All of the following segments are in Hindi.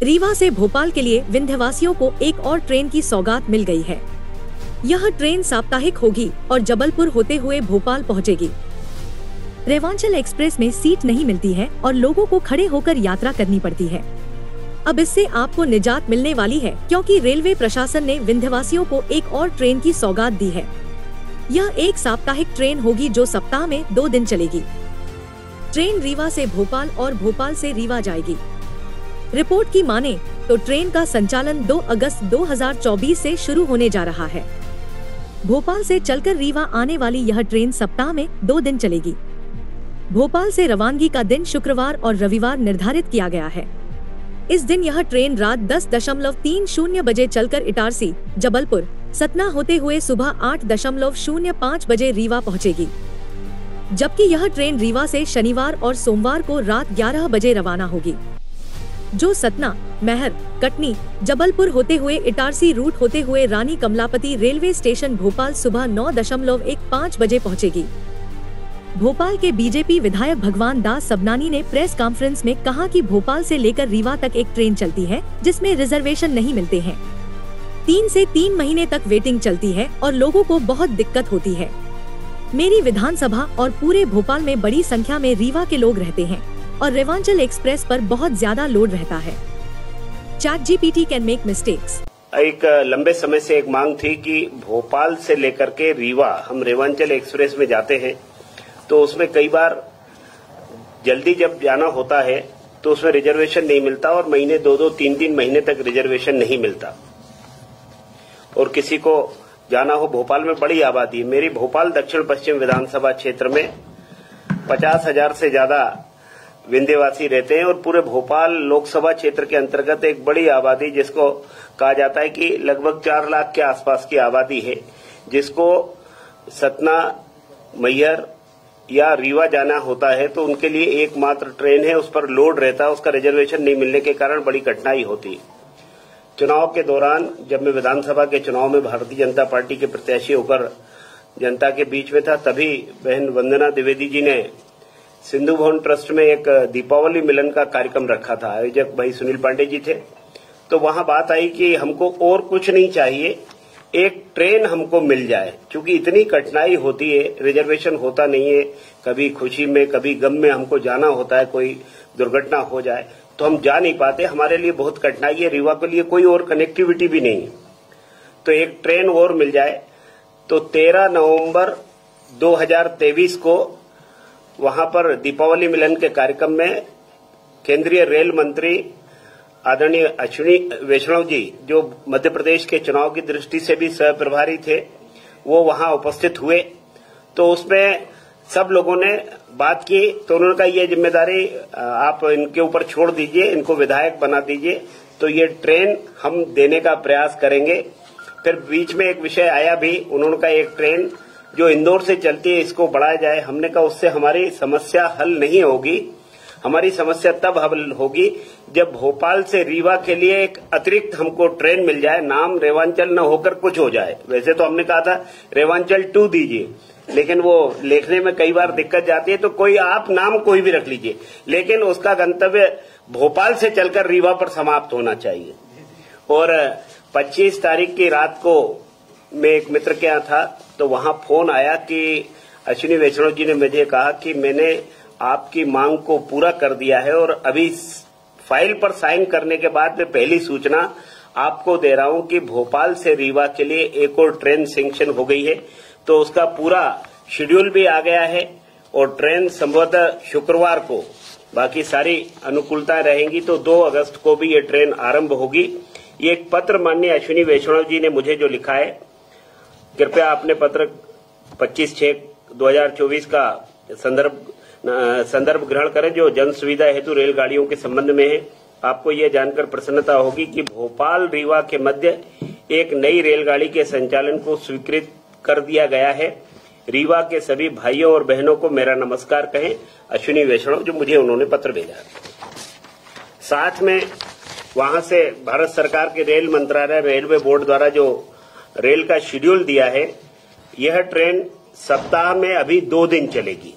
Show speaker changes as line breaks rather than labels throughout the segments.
रीवा से भोपाल के लिए विंध्यवासियों को एक और ट्रेन की सौगात मिल गई है। यह ट्रेन साप्ताहिक होगी और जबलपुर होते हुए भोपाल पहुंचेगी। रेवांचल एक्सप्रेस में सीट नहीं मिलती है और लोगों को खड़े होकर यात्रा करनी पड़ती है। अब इससे आपको निजात मिलने वाली है, क्योंकि रेलवे प्रशासन ने विंध्यवासियों को एक और ट्रेन की सौगात दी है। यह एक साप्ताहिक ट्रेन होगी जो सप्ताह में 2 दिन चलेगी। ट्रेन रीवा से भोपाल और भोपाल से रीवा जाएगी। रिपोर्ट की माने तो ट्रेन का संचालन 2 अगस्त 2024 से शुरू होने जा रहा है। भोपाल से चलकर रीवा आने वाली यह ट्रेन सप्ताह में 2 दिन चलेगी। भोपाल से रवानगी का दिन शुक्रवार और रविवार निर्धारित किया गया है। इस दिन यह ट्रेन रात 10:30 बजे चलकर इटारसी, जबलपुर, सतना होते हुए सुबह 8:05 बजे रीवा पहुंचेगी। जबकि यह ट्रेन रीवा से शनिवार और सोमवार को रात 11 बजे रवाना होगी, जो सतना, महर, कटनी, जबलपुर होते हुए इटारसी रूट होते हुए रानी कमलापति रेलवे स्टेशन भोपाल सुबह 9:15 बजे पहुंचेगी। भोपाल के बीजेपी विधायक भगवान दास सबनानी ने प्रेस कॉन्फ्रेंस में कहा कि भोपाल से लेकर रीवा तक एक ट्रेन चलती है जिसमें रिजर्वेशन नहीं मिलते हैं। 3 से 3 महीने तक वेटिंग चलती है और लोगों को बहुत दिक्कत होती है। मेरी विधानसभा और पूरे भोपाल में बड़ी संख्या में रीवा के लोग रहते हैं और रेवांचल एक्सप्रेस पर बहुत ज्यादा लोड रहता है। ChatGPT can make mistakes.
एक लंबे समय से एक मांग थी कि भोपाल से लेकर के रीवा हम रेवांचल एक्सप्रेस में जाते हैं, तो उसमें कई बार जल्दी जब जाना होता है तो उसमें रिजर्वेशन नहीं मिलता और महीने 2-2, 3-3 महीने तक रिजर्वेशन नहीं मिलता। और किसी को जाना हो, भोपाल में बड़ी आबादी है। मेरी भोपाल दक्षिण पश्चिम विधानसभा क्षेत्र में 50,000 से ज्यादा विंध्यवासी रहते हैं और पूरे भोपाल लोकसभा क्षेत्र के अंतर्गत एक बड़ी आबादी, जिसको कहा जाता है कि लगभग 4 लाख के आसपास की आबादी है, जिसको सतना, मैहर या रीवा जाना होता है तो उनके लिए एकमात्र ट्रेन है, उस पर लोड रहता है। उसका रिजर्वेशन नहीं मिलने के कारण बड़ी कठिनाई होती है। चुनाव के दौरान जब मैं विधानसभा के चुनाव में भारतीय जनता पार्टी के प्रत्याशी होकर जनता के बीच में था, तभी बहन वंदना द्विवेदी जी ने सिंधु भवन ट्रस्ट में एक दीपावली मिलन का कार्यक्रम रखा था। आयोजक भाई सुनील पांडे जी थे। तो वहां बात आई कि हमको और कुछ नहीं चाहिए, एक ट्रेन हमको मिल जाए, क्योंकि इतनी कठिनाई होती है, रिजर्वेशन होता नहीं है। कभी खुशी में, कभी गम में हमको जाना होता है, कोई दुर्घटना हो जाए तो हम जा नहीं पाते। हमारे लिए बहुत कठिनाई है। रीवा के लिए कोई और कनेक्टिविटी भी नहीं है, तो एक ट्रेन और मिल जाए। तो 13 नवंबर 2023 को वहां पर दीपावली मिलन के कार्यक्रम में केंद्रीय रेल मंत्री आदरणीय अश्विनी वैष्णव जी, जो मध्य प्रदेश के चुनाव की दृष्टि से भी सह प्रभारी थे, वो वहां उपस्थित हुए। तो उसमें सब लोगों ने बात की, तो उन्होंने कहा ये जिम्मेदारी आप इनके ऊपर छोड़ दीजिए, इनको विधायक बना दीजिए, तो ये ट्रेन हम देने का प्रयास करेंगे। फिर बीच में एक विषय आया भी, उन्होंने कहा एक ट्रेन जो इंदौर से चलती है इसको बढ़ाया जाए। हमने कहा उससे हमारी समस्या हल नहीं होगी। हमारी समस्या तब हल होगी जब भोपाल से रीवा के लिए एक अतिरिक्त हमको ट्रेन मिल जाए, नाम रेवांचल न होकर कुछ हो जाए। वैसे तो हमने कहा था रेवांचल 2 दीजिए, लेकिन वो लिखने में कई बार दिक्कत जाती है, तो कोई आप नाम कोई भी रख लीजिए, लेकिन उसका गंतव्य भोपाल से चलकर रीवा पर समाप्त होना चाहिए। और 25 तारीख की रात को मैं एक मित्र के यहाँ था, तो वहां फोन आया कि अश्विनी वैष्णव जी ने मुझे कहा कि मैंने आपकी मांग को पूरा कर दिया है और अभी फाइल पर साइन करने के बाद मैं पहली सूचना आपको दे रहा हूं कि भोपाल से रीवा के लिए एक और ट्रेन सैंक्शन हो गई है। तो उसका पूरा शेड्यूल भी आ गया है और ट्रेन संभवतः शुक्रवार को, बाकी सारी अनुकूलताएं रहेंगी तो 2 अगस्त को भी ये ट्रेन आरंभ होगी। ये एक पत्र माननीय अश्विनी वैष्णव जी ने मुझे जो लिखा है, कृपया आपने पत्र 25/6/2024 का संदर्भ ग्रहण करें, जो जन सुविधा हेतु रेलगाड़ियों के संबंध में है। आपको यह जानकर प्रसन्नता होगी कि भोपाल रीवा के मध्य एक नई रेलगाड़ी के संचालन को स्वीकृत कर दिया गया है। रीवा के सभी भाइयों और बहनों को मेरा नमस्कार कहें, अश्विनी वैष्णव, जो मुझे उन्होंने पत्र भेजा। साथ में वहां से भारत सरकार के रेल मंत्रालय, रेलवे बोर्ड द्वारा जो रेल का शेड्यूल दिया है, यह ट्रेन सप्ताह में अभी 2 दिन चलेगी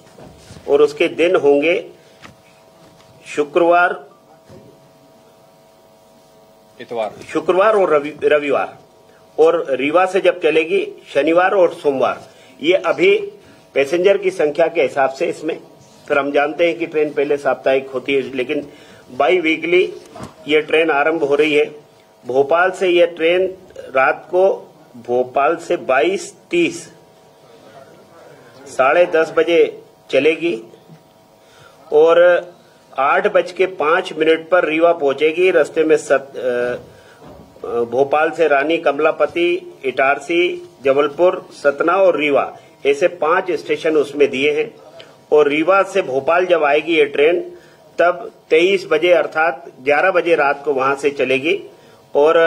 और उसके दिन होंगे शुक्रवार
इतवार,
शुक्रवार और रविवार, और रीवा से जब चलेगी शनिवार और सोमवार। ये अभी पैसेंजर की संख्या के हिसाब से इसमें, फिर हम जानते हैं कि ट्रेन पहले साप्ताहिक होती है, लेकिन बाई वीकली ये ट्रेन आरंभ हो रही है। भोपाल से ये ट्रेन रात को भोपाल से 22:30 10:30 बजे चलेगी और 8:05 पर रीवा पहुंचेगी। रास्ते में भोपाल से रानी कमलापति, इटारसी, जबलपुर, सतना और रीवा, ऐसे 5 स्टेशन उसमें दिए हैं। और रीवा से भोपाल जब आएगी ये ट्रेन तब 23 बजे अर्थात 11 बजे रात को वहां से चलेगी और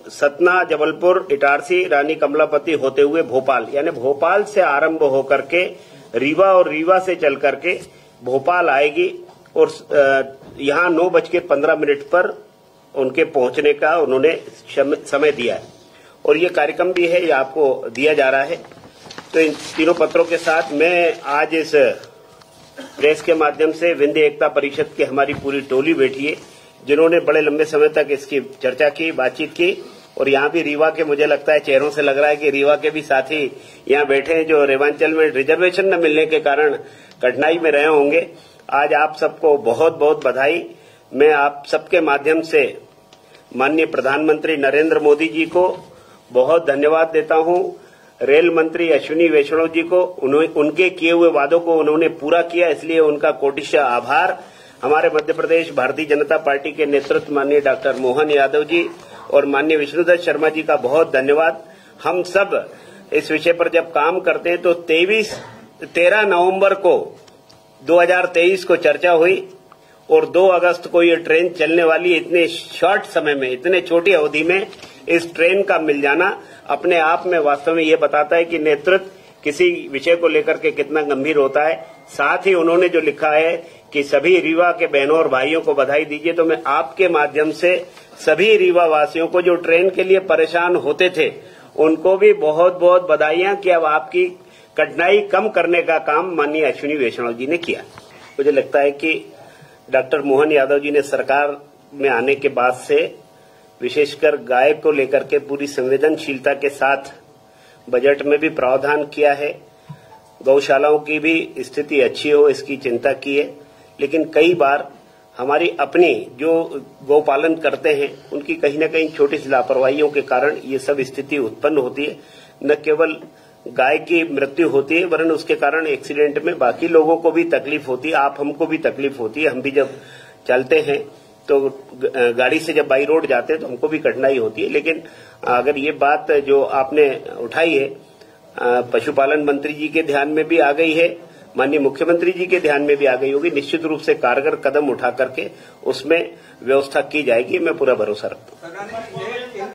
सतना, जबलपुर, इटारसी, रानी कमलापति होते हुए भोपाल, यानी भोपाल से आरंभ होकर के रीवा और रीवा से चल करके भोपाल आएगी और यहाँ 9:15 पर उनके पहुंचने का उन्होंने समय दिया है और ये कार्यक्रम भी है, ये आपको दिया जा रहा है। तो इन तीनों पत्रों के साथ मैं आज इस प्रेस के माध्यम से विंध्य एकता परिषद की हमारी पूरी टोली बैठी है, जिन्होंने बड़े लंबे समय तक इसकी चर्चा की, बातचीत की। और यहाँ भी रीवा के, मुझे लगता है चेहरों से लग रहा है कि रीवा के भी साथी यहाँ बैठे हैं, जो रेवांचल में रिजर्वेशन न मिलने के कारण कठिनाई में रहे होंगे। आज आप सबको बहुत बहुत बधाई। मैं आप सबके माध्यम से माननीय प्रधानमंत्री नरेंद्र मोदी जी को बहुत धन्यवाद देता हूं। रेल मंत्री अश्विनी वैष्णव जी को, उनके किए हुए वादों को उन्होंने पूरा किया, इसलिए उनका कोटिशः आभार। हमारे मध्य प्रदेश भारतीय जनता पार्टी के नेतृत्व माननीय डॉक्टर मोहन यादव जी और माननीय विष्णुदत्त शर्मा जी का बहुत धन्यवाद। हम सब इस विषय पर जब काम करते हैं तो 13 नवंबर को 2023 को चर्चा हुई और 2 अगस्त को ये ट्रेन चलने वाली। इतने शॉर्ट समय में, इतने छोटी अवधि में इस ट्रेन का मिल जाना अपने आप में वास्तव में ये बताता है कि नेतृत्व किसी विषय को लेकर के कितना गंभीर होता है। साथ ही उन्होंने जो लिखा है कि सभी रीवा के बहनों और भाइयों को बधाई दीजिए, तो मैं आपके माध्यम से सभी रीवा वासियों को जो ट्रेन के लिए परेशान होते थे उनको भी बहुत बहुत बधाइयां कि अब आपकी कठिनाई कम करने का काम माननीय अश्विनी वैष्णव जी ने किया। मुझे लगता है कि डॉक्टर मोहन यादव जी ने सरकार में आने के बाद से विशेषकर गाय को लेकर के पूरी संवेदनशीलता के साथ बजट में भी प्रावधान किया है। गौशालाओं की भी स्थिति अच्छी हो इसकी चिंता की है, लेकिन कई बार हमारी अपनी जो गौपालन करते हैं उनकी कहीं न कहीं छोटी सी लापरवाहियों के कारण ये सब स्थिति उत्पन्न होती है। न केवल गाय की मृत्यु होती है वरन उसके कारण एक्सीडेंट में बाकी लोगों को भी तकलीफ होती है, आप हमको भी तकलीफ होती है। हम भी जब चलते हैं तो गाड़ी से जब बाई रोड जाते हैं तो हमको भी कठिनाई होती है। लेकिन अगर ये बात जो आपने उठाई है पशुपालन मंत्री जी के ध्यान में भी आ गई है, माननीय मुख्यमंत्री जी के ध्यान में भी आ गई होगी, निश्चित रूप से कारगर कदम उठा करके उसमें व्यवस्था की जाएगी, मैं पूरा भरोसा रखता हूँ।